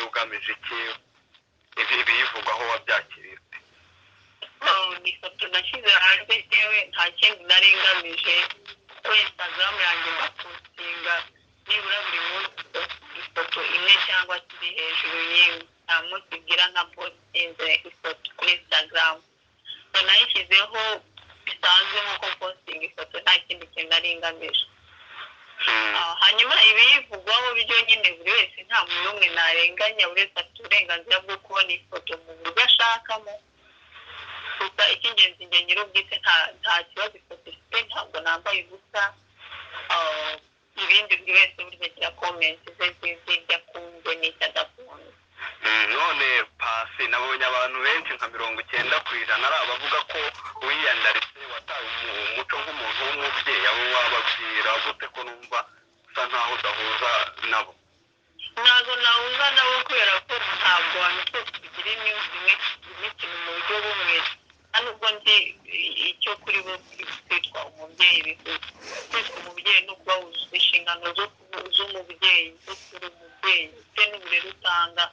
ugamije iki ibi bivugwaho wabyakiriye ni ifoto nashyize hanze yewe nta kindi nari ngamije kuko Instagram yanjye ndapostinga nibura buri munsi ifoto imwe cyangwa iri hejuru y'imwe nta munsi ngira nka postinze ifoto kuri Instagram nayishyizeho bisanzwe nk'uko postinga ifoto nta kindi kintu nari ngamije hanyuma ibivugwaho byo nyine buri wese nta muntu umwe narenganya buri wese afite uburenganzira bwo kubona ifoto mu buryo ashakamo gusa icy'ingenzi njye nyir'ubwite nta kibazo ifoto ifite ntabwo nambaye ubusa ibindi buri wese burya agira komenti ze z'ibyo akunze n'icyo adakunze none Pasi nabonye abantu benshi nka 90% ari abavuga ko wiyandaritse wataye umuco nk'umuntu w'umubyeyi abo wababwira gute ko numva usa nkaho udahuza nabo ntabwo nahuza nabo kubera ko ntabwo abantu twese tugira imikino mu buryo bumwe nubwo nzi icyo kuri bo kwitwa umubyeyi bivuze kwitwa umubyeyi no kuba wuzuza inshingano z'umubyeyi zo kuri umubyeyi ndetse n'uburere utanga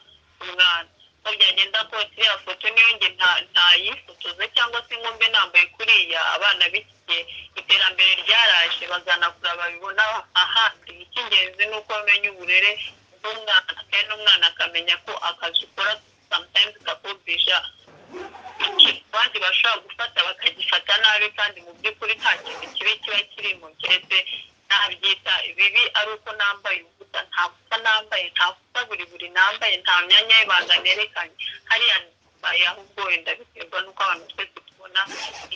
umwana uko byagenda kose iriya foto niyo nge ntayifotoza cyangwa se ngo mbe nambaye kuriya abana b'iki gihe iterambere ryaraje bazanakura babibona ahandi icy'ingenzi ni uko bamenya uburere bw'umwana kandi n'umwana akamenya ko akazi ukora sometimes kakubisha abandi bashobora gufata bakagifata nabi kandi mu by'ukuri nta kintu kibi kiba kirimo keretse nabyita bibi ari uko nambaye ubusa nta busa nambaye nta busa buri nambaye nta myanya y'ibanga nerekanye hariya mbaye ahubwo wenda biterwa n'uko abantu twese tubona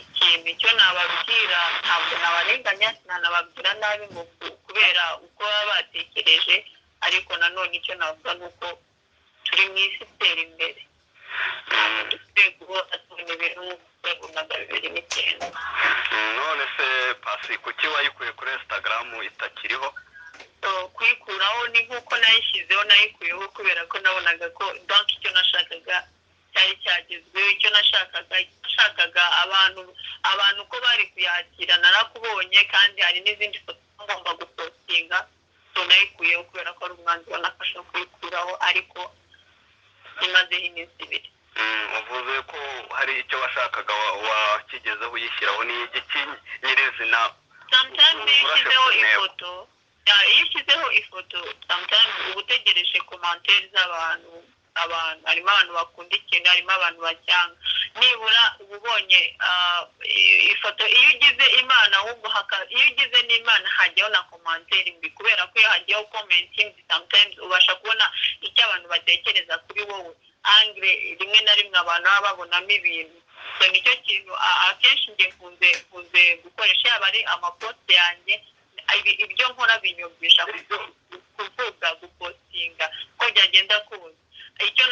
ikintu icyo nababwira ntabwo nabarenganya sinanababwira nabi ngo kubera uko baba batekereje ariko nanone icyo navuga ni uko turi mu isi itera imbere dufite guhora tubona ibintu nk'uko na 2009 none se Pasi kuki wayikuye kuri Instagram itakiriho kuyikuraho ni nk'uko nayishyizeho nayikuyeho kubera ko nabonaga ko donc icyo nashakaga cyari cyagezweho icyo nashakaga abantu ko bari kuyakira narakubonye kandi hari n'izindi foto ngomba gupostinga nayikuyeho kubera ko ari umwanzuro nafashe wo kuyikuraho ariko imazeho iminsi 2 uvuze ko hari icyo washakaga wakigezeho uyishyiraho ni igiki nyirizina sometimes iyo ushyizeho ifoto sometimes uba utegereje commentaire z'abantu harimo abantu bakunda ikintu harimo abantu bacyanga nibura uba ubonye ifoto iyo ugize imana ahubwo iyo ugize n'imana hajyaho na commentaire mbi kubera ko iyo hajyaho commenting sometimes ubasha kubona icyo abantu batekereza kuri wowe angle rimwe na rimwe abantu baba babonamo ibintu so nicyo kintu akenshi njye nkunze gukoresha yaba ari amapost yanjye ibyo nkora binyumvisha kuvuga gupostinga ko byagenda kuza icyo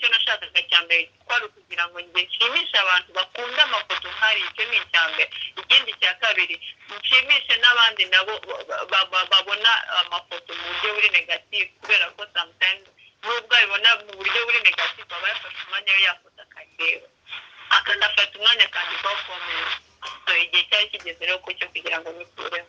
nashakaga cyambere kwari ukugira ngo njye nshimishe abantu bakunda amafoto nkari icyo ni icyambere ikindi cya kabiri nshimishe n'abandi nabo babona amafoto mu buryo buri negative kubera ko sometimes nubwo abibona mu buryo buri negative aba yafashe umwanya we yafata akareba akanafata umwanya akandikaho comment so igihe cyari kigeze rero ko cyo kugira ngo nikureho